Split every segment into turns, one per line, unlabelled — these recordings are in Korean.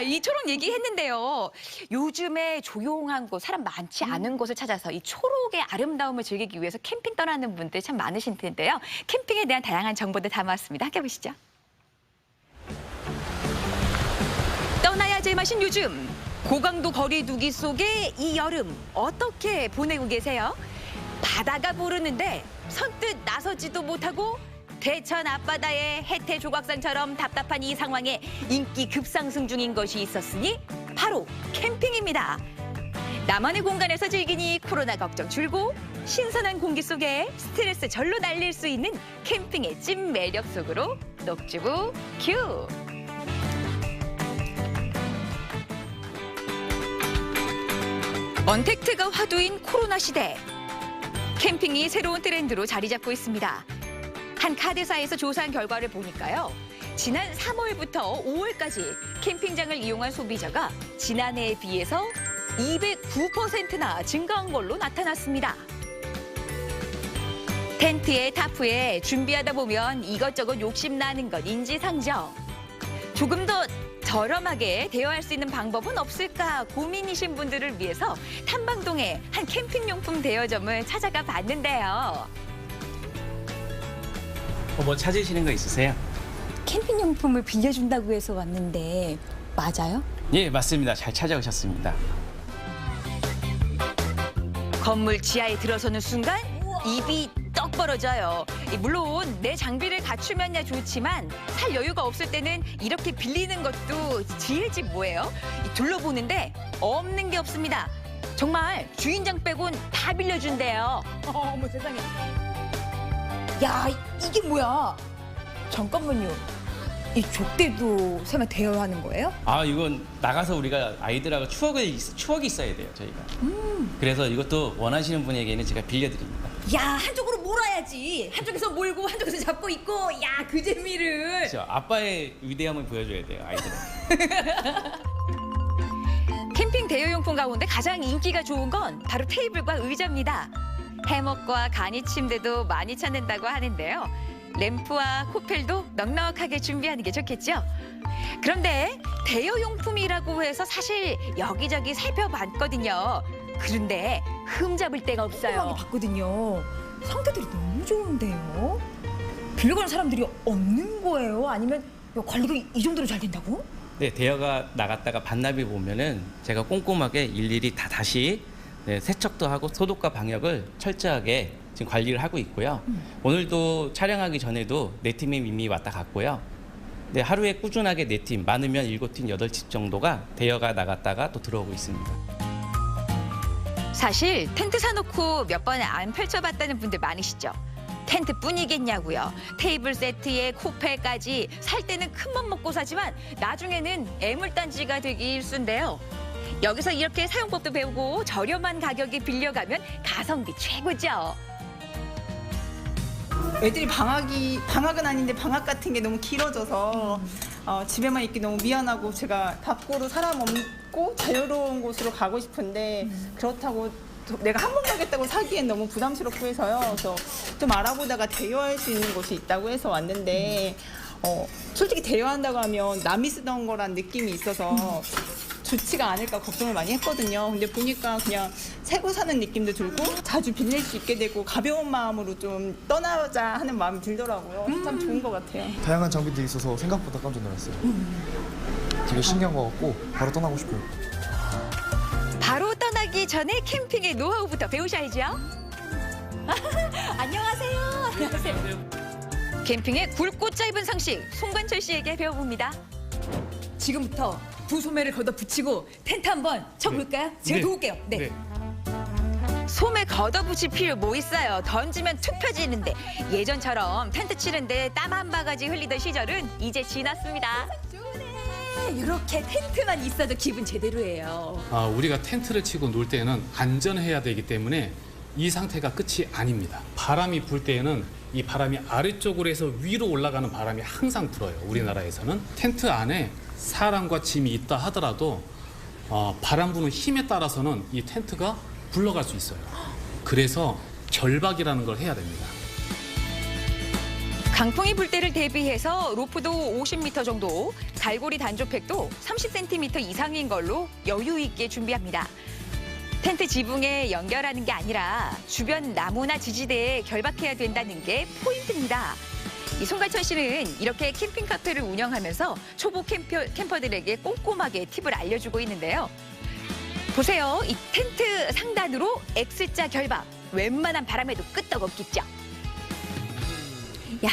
이 초록 얘기했는데요. 요즘에 조용한 곳, 사람 많지 않은 곳을 찾아서 이 초록의 아름다움을 즐기기 위해서 캠핑 떠나는 분들 참 많으실 텐데요. 캠핑에 대한 다양한 정보들 담아왔습니다. 함께 보시죠. 떠나야 제맛인 요즘. 고강도 거리두기 속에 이 여름 어떻게 보내고 계세요? 바다가 부르는데 선뜻 나서지도 못하고 대천 앞바다의 해태 조각상처럼 답답한 이 상황에 인기 급상승 중인 것이 있었으니 바로 캠핑입니다. 나만의 공간에서 즐기니 코로나 걱정 줄고 신선한 공기 속에 스트레스 절로 날릴 수 있는 캠핑의 찐 매력 속으로 녹주부 큐! 언택트가 화두인 코로나 시대. 캠핑이 새로운 트렌드로 자리 잡고 있습니다. 한 카드사에서 조사한 결과를 보니까요. 지난 3월부터 5월까지 캠핑장을 이용한 소비자가 지난해에 비해서 209%나 증가한 걸로 나타났습니다. 텐트에 타프에 준비하다 보면 이것저것 욕심나는 건 인지상정. 조금 더 저렴하게 대여할 수 있는 방법은 없을까 고민이신 분들을 위해서 탐방동의 한 캠핑용품 대여점을 찾아가 봤는데요.
뭐 찾으시는 거 있으세요?
캠핑용품을 빌려준다고 해서 왔는데 맞아요?
예, 맞습니다. 잘 찾아오셨습니다.
건물 지하에 들어서는 순간 입이 떡 벌어져요. 물론 내 장비를 갖추면야 좋지만 살 여유가 없을 때는 이렇게 빌리는 것도 지혜지 뭐예요? 둘러보는데 없는 게 없습니다. 정말 주인장 빼곤 다 빌려준대요. 어머 세상에. 야, 이게 뭐야? 잠깐만요. 이 족대도 설마 대여하는 거예요?
아, 이건 나가서 우리가 아이들하고 추억이 있어야 돼요, 저희가. 그래서 이것도 원하시는 분에게는 제가 빌려드립니다.
야, 한쪽으로 몰아야지. 한쪽에서 몰고 한쪽에서 잡고 있고. 야, 그 재미를.
그렇죠. 아빠의 위대함을 보여줘야 돼요, 아이들은.
캠핑 대여용품 가운데 가장 인기가 좋은 건 바로 테이블과 의자입니다. 해먹과 간이 침대도 많이 찾는다고 하는데요. 램프와 코펠도 넉넉하게 준비하는 게 좋겠죠. 그런데 대여용품이라고 해서 사실 여기저기 살펴봤거든요. 그런데 흠잡을 데가 없어요.
봤거든요. 상태들이 너무 좋은데요. 빌려가는 사람들이 없는 거예요? 아니면 관리가 이 정도로 잘 된다고?
네, 대여가 나갔다가 반납이 보면은 제가 꼼꼼하게 일일이 다시 세척도 하고 소독과 방역을 철저하게 지금 관리를 하고 있고요. 오늘도 촬영하기 전에도 4팀이 이미 왔다 갔고요. 네, 하루에 꾸준하게 4팀, 많으면 7팀, 8팀 정도가 대여가 나갔다가 또 들어오고 있습니다.
사실 텐트 사놓고 몇 번 안 펼쳐봤다는 분들 많으시죠? 텐트뿐이겠냐고요. 테이블 세트에 코펠까지 살 때는 큰맘 먹고 사지만 나중에는 애물단지가 되기 일쑤인데요. 여기서 이렇게 사용법도 배우고 저렴한 가격에 빌려가면 가성비 최고죠.
애들이 방학은 아닌데 방학 같은 게 너무 길어져서 집에만 있기 너무 미안하고 제가 밖으로 사람 없고 자유로운 곳으로 가고 싶은데 그렇다고 내가 한 번 가겠다고 사기엔 너무 부담스럽고 해서요. 그래서 좀 알아보다가 대여할 수 있는 곳이 있다고 해서 왔는데 솔직히 대여한다고 하면 남이 쓰던 거란 느낌이 있어서 좋지가 않을까 걱정을 많이 했거든요. 근데 보니까 그냥 새거 사는 느낌도 들고 자주 빌릴 수 있게 되고 가벼운 마음으로 좀 떠나자 하는 마음이 들더라고요. 참 좋은 것 같아요.
다양한 장비들이 있어서 생각보다 깜짝 놀랐어요. 되게 신기한 것 같고 바로 떠나고 싶어요.
바로 떠나기 전에 캠핑의 노하우부터 배우셔야죠. 안녕하세요. 안녕하세요. 캠핑의 굵고 짧은 상식 송관철 씨에게 배워봅니다.
지금부터 두 소매를 걷어 붙이고 텐트 한번 쳐볼까요? 제가 도울게요. 네.
소매 걷어붙일 필요 뭐 있어요. 던지면 툭 펴지는데 예전처럼 텐트 치는데 땀 한 바가지 흘리던 시절은 이제 지났습니다.
이렇게 텐트만 있어도 기분 제대로예요.
우리가 텐트를 치고 놀 때는 안전해야 되기 때문에 이 상태가 끝이 아닙니다. 바람이 불 때에는 이 바람이 아래쪽으로 해서 위로 올라가는 바람이 항상 불어요. 우리나라에서는 텐트 안에 사람과 짐이 있다 하더라도 바람 부는 힘에 따라서는 이 텐트가 굴러갈 수 있어요. 그래서 결박이라는 걸 해야 됩니다.
강풍이 불 때를 대비해서 로프도 50m 정도, 갈고리 단조팩도 30cm 이상인 걸로 여유 있게 준비합니다. 텐트 지붕에 연결하는 게 아니라 주변 나무나 지지대에 결박해야 된다는 게 포인트입니다. 이 송가천 씨는 이렇게 캠핑 카페를 운영하면서 초보 캠퍼들에게 꼼꼼하게 팁을 알려주고 있는데요. 보세요. 이 텐트 상단으로 X자 결박. 웬만한 바람에도 끄떡없겠죠. 야,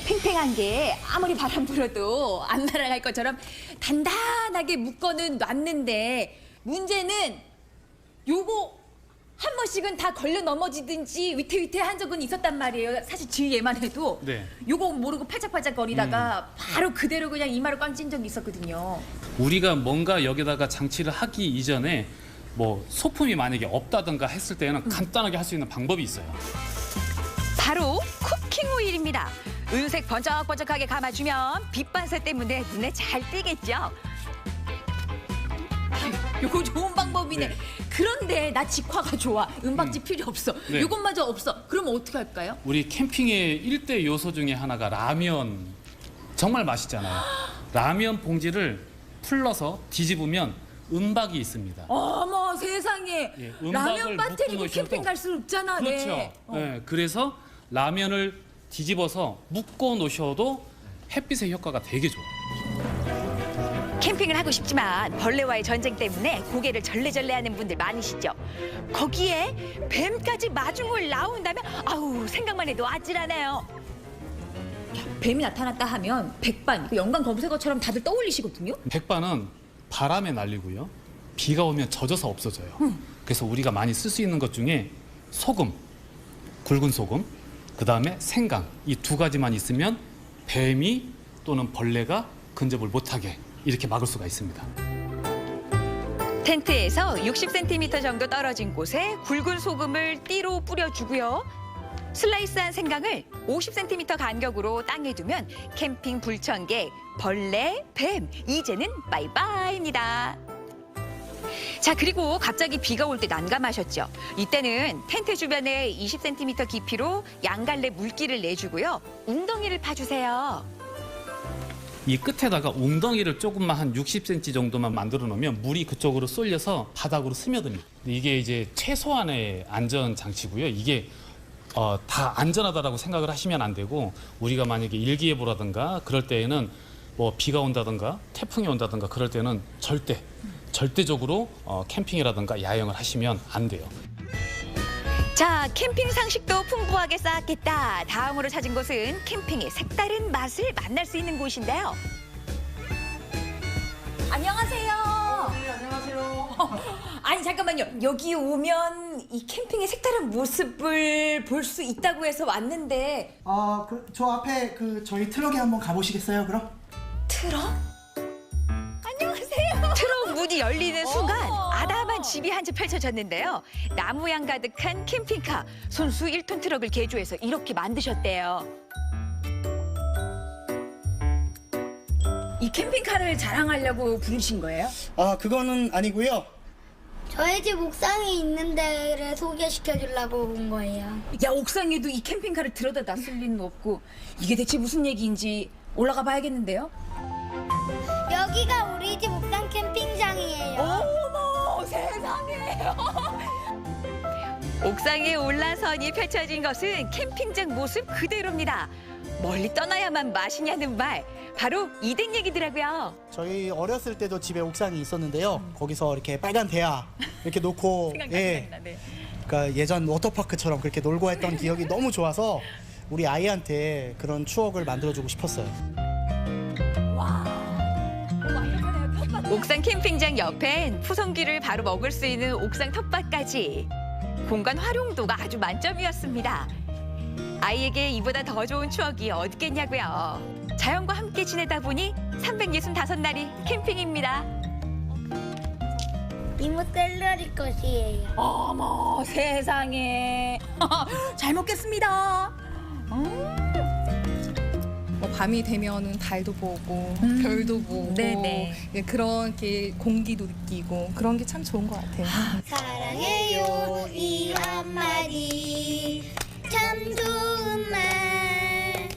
팽팽한 게 아무리 바람 불어도 안 날아갈 것처럼 단단하게 묶어는 놨는데 문제는 요거 한 번씩은 다 걸려 넘어지든지 위태위태한 적은 있었단 말이에요. 사실 지혜만 해도
네.
요거 모르고 팔짝팔짝 거리다가 바로 그대로 그냥 이마로 꽝 찐 적이 있었거든요.
우리가 뭔가 여기다가 장치를 하기 이전에 뭐 소품이 만약에 없다든가 했을 때는 간단하게 할 수 있는 방법이 있어요.
바로 쿠킹 오일입니다. 은색 번쩍번쩍하게 감아주면 빛 반사 때문에 눈에 잘 띄겠죠.
요거 좋은 방법이네.
네.
그런데 나 직화가 좋아. 은박지 필요 없어.
네.
요것마저 없어. 그럼 어떻게 할까요?
우리 캠핑의 1대 요소 중에 하나가 라면. 정말 맛있잖아요. 라면 봉지를 풀러서 뒤집으면 은박이 있습니다.
어머 세상에.
예, 은박을
라면 빠뜨리고
묶어
캠핑
놓으셔도-
갈 수 없잖아.
그렇죠.
네.
네, 그래서 라면을 뒤집어서 묶어 놓으셔도 햇빛의 효과가 되게 좋아요.
캠핑을 하고 싶지만 벌레와의 전쟁 때문에 고개를 절레절레하는 분들 많으시죠. 거기에 뱀까지 마중을 나온다면 아우 생각만 해도 아찔하네요.
뱀이 나타났다 하면 백반, 연관 검색어처럼 다들 떠올리시거든요.
백반은 바람에 날리고요. 비가 오면 젖어서 없어져요. 그래서 우리가 많이 쓸 수 있는 것 중에 소금, 굵은 소금, 그다음에 생강 이 두 가지만 있으면 뱀이 또는 벌레가 근접을 못하게 이렇게 막을 수가 있습니다.
텐트에서 60cm 정도 떨어진 곳에 굵은 소금을 띠로 뿌려주고요. 슬라이스한 생강을 50cm 간격으로 땅에 두면 캠핑 불청객, 벌레, 뱀 이제는 바이바이입니다. 자, 그리고 갑자기 비가 올 때 난감하셨죠? 이때는 텐트 주변에 20cm 깊이로 양갈래 물기를 내주고요. 웅덩이를 파주세요.
이 끝에다가 웅덩이를 조금만 한 60cm 정도만 만들어 놓으면 물이 그쪽으로 쏠려서 바닥으로 스며듭니다. 이게 이제 최소한의 안전 장치고요. 이게 다 안전하다라고 생각을 하시면 안 되고 우리가 만약에 일기예보라든가 그럴 때에는 뭐 비가 온다든가 태풍이 온다든가 그럴 때는 절대적으로 캠핑이라든가 야영을 하시면 안 돼요.
자, 캠핑 상식도 풍부하게 쌓았겠다. 다음으로 찾은 곳은 캠핑의 색다른 맛을 만날 수 있는 곳인데요.
안녕하세요. 네, 안녕하세요. 아니 잠깐만요. 여기 오면 이 캠핑의 색다른 모습을 볼 수 있다고 해서 왔는데
저 앞에 저희 트럭에 한번 가보시겠어요, 그럼?
트럭?
트럭 문이 열리는 순간 아담한 집이 한 채 펼쳐졌는데요. 나무향 가득한 캠핑카. 손수 1톤 트럭을 개조해서 이렇게 만드셨대요.
이 캠핑카를 자랑하려고 부르신 거예요?
그거는 아니고요.
저희 집 옥상에 있는 데를 소개시켜 주려고 온 거예요.
야 옥상에도 이 캠핑카를 들여다 놨을 리는 없고 이게 대체 무슨 얘기인지 올라가 봐야겠는데요?
여기가 우리 집 옥상 캠핑장이에요.
어머 세상에.
옥상에 올라선이 펼쳐진 것은 캠핑장 모습 그대로입니다. 멀리 떠나야만 맛이냐는 말. 바로 이댁 얘기더라고요.
저희 어렸을 때도 집에 옥상이 있었는데요. 거기서 이렇게 빨간 대야 이렇게 놓고 그러니까 예전 워터파크처럼 그렇게 놀고 했던 기억이 너무 좋아서 우리 아이한테 그런 추억을 만들어주고 싶었어요.
옥상 캠핑장 옆엔 푸성귀를 바로 먹을 수 있는 옥상 텃밭까지. 공간 활용도가 아주 만점이었습니다. 아이에게 이보다 더 좋은 추억이 어딨겠냐고요. 자연과 함께 지내다 보니 365날이 캠핑입니다.
이모 샐러리 것이에요.
어머 세상에. 잘 먹겠습니다.
밤이 되면은 달도 보고 별도 보고
네네.
예, 그런 게 공기도 느끼고 그런 게 참 좋은 것 같아요.
사랑해요 이 한마디 참 좋은 말.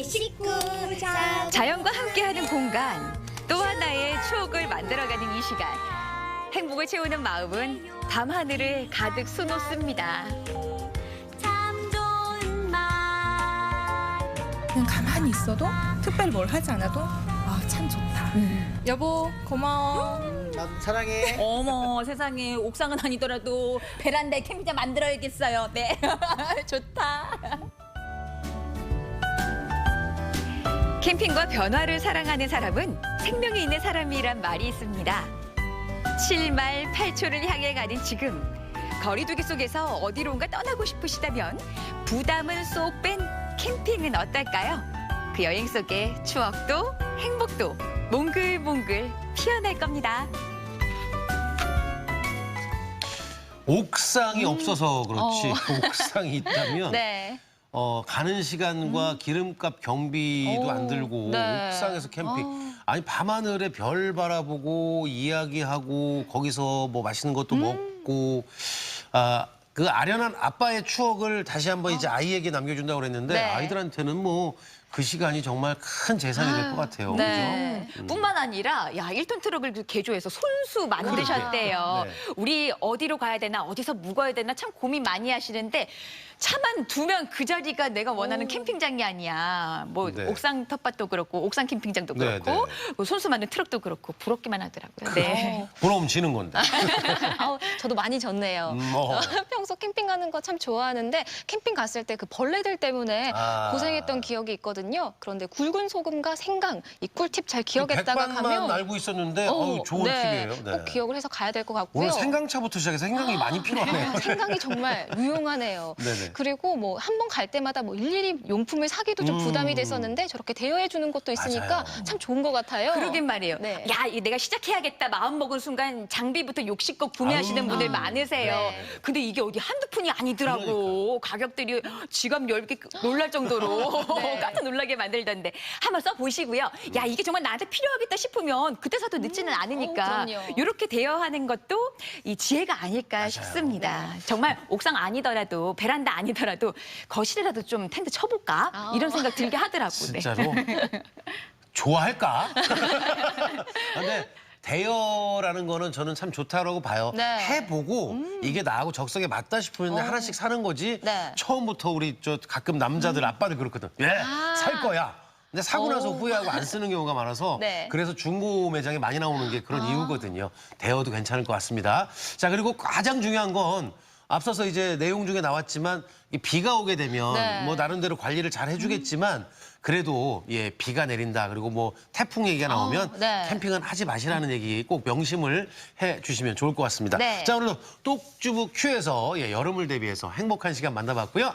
우리 식구자.
자연과 함께하는 공간, 또 하나의 추억을 만들어가는 이 시간. 행복을 채우는 마음은 밤하늘을 가득 수놓습니다.
참 좋은 말.
그냥 가만히 있어도 특별히 뭘 하지 않아도 참 좋다. 여보 고마워.
나도 사랑해.
어머 세상에 옥상은 아니더라도 베란다에 캠핑장 만들어야겠어요. 네. 좋다.
캠핑과 변화를 사랑하는 사람은 생명이 있는 사람이란 말이 있습니다. 7말 8초를 향해 가는 지금, 거리두기 속에서 어디론가 떠나고 싶으시다면 부담을 쏙 뺀 캠핑은 어떨까요? 그 여행 속에 추억도 행복도 몽글몽글 피어날 겁니다.
옥상이 없어서 그렇지 옥상이 있다면
네.
가는 시간과 기름값 경비도 안 들고
네.
옥상에서 캠핑. 아니 밤하늘에 별 바라보고 이야기하고 거기서 뭐 맛있는 것도 먹고 그 아련한 아빠의 추억을 다시 한번 이제 아이에게 남겨준다고 그랬는데
네.
아이들한테는 뭐 그 시간이 정말 큰 재산이 될 것 같아요.
네.
그죠?
뿐만 아니라 1톤 트럭을 개조해서 손수 만드셨대요.
네.
우리 어디로 가야 되나 어디서 묵어야 되나 참 고민 많이 하시는데 차만 두면 그 자리가 내가 원하는 캠핑장이 아니야. 뭐
네.
옥상 텃밭도 그렇고 옥상 캠핑장도
네,
그렇고
네.
뭐 손수 만든 트럭도 그렇고 부럽기만 하더라고요. 네.
부러움 지는 건데.
저도 많이 졌네요. 평소 캠핑 가는 거 참 좋아하는데 캠핑 갔을 때 그 벌레들 때문에 고생했던 기억이 있거든요. 그런데 굵은 소금과 생강 이 꿀팁 잘 기억했다가
백반만
가면
알고 있었는데 좋은
네,
팁이에요. 네.
꼭 기억을 해서 가야 될 것 같고요.
오늘 생강차부터 시작해서 생강이 많이 필요하네요.
생강이 정말 유용하네요.
네네.
그리고 뭐 한 번 갈 때마다 뭐 일일이 용품을 사기도 좀 부담이 됐었는데 저렇게 대여해 주는 것도 있으니까
맞아요.
참 좋은 것 같아요.
그러긴 말이에요.
네.
야, 내가 시작해야겠다 마음 먹은 순간 장비부터 욕심껏 구매하시는 분들 많으세요.
네.
근데 이게 어디 한두 푼이 아니더라고. 가격들이 지갑 열기 놀랄 정도로
네.
깜짝 놀라게 만들던데 한번 써보시고요. 야, 이게 정말 나한테 필요하겠다 싶으면 그때 사도 늦지는 않으니까
그럼요.
이렇게 대여하는 것도 이 지혜가 아닐까 싶습니다. 정말 옥상 아니더라도 베란다 아니더라도 거실이라도 좀 텐트 쳐볼까? 이런 생각 들게 하더라고요. 네.
진짜로 좋아할까? 근데 대여라는 거는 저는 참 좋다라고 봐요.
네.
해보고 이게 나하고 적성에 맞다 싶으면 하나씩 사는 거지.
네.
처음부터 우리 저 가끔 남자들 아빠들 그렇거든. 살 거야. 근데 사고 나서 후회하고 안 쓰는 경우가 많아서
네.
그래서 중고 매장에 많이 나오는 게 그런 이유거든요. 대여도 괜찮을 것 같습니다. 자, 그리고 가장 중요한 건 앞서서 이제 내용 중에 나왔지만 이 비가 오게 되면
네.
뭐 나름대로 관리를 잘 해주겠지만 그래도 비가 내린다 그리고 뭐 태풍 얘기가 나오면
네.
캠핑은 하지 마시라는 얘기 꼭 명심을 해주시면 좋을 것 같습니다.
네.
자, 오늘도 똑주부 큐에서 여름을 대비해서 행복한 시간 만나봤고요.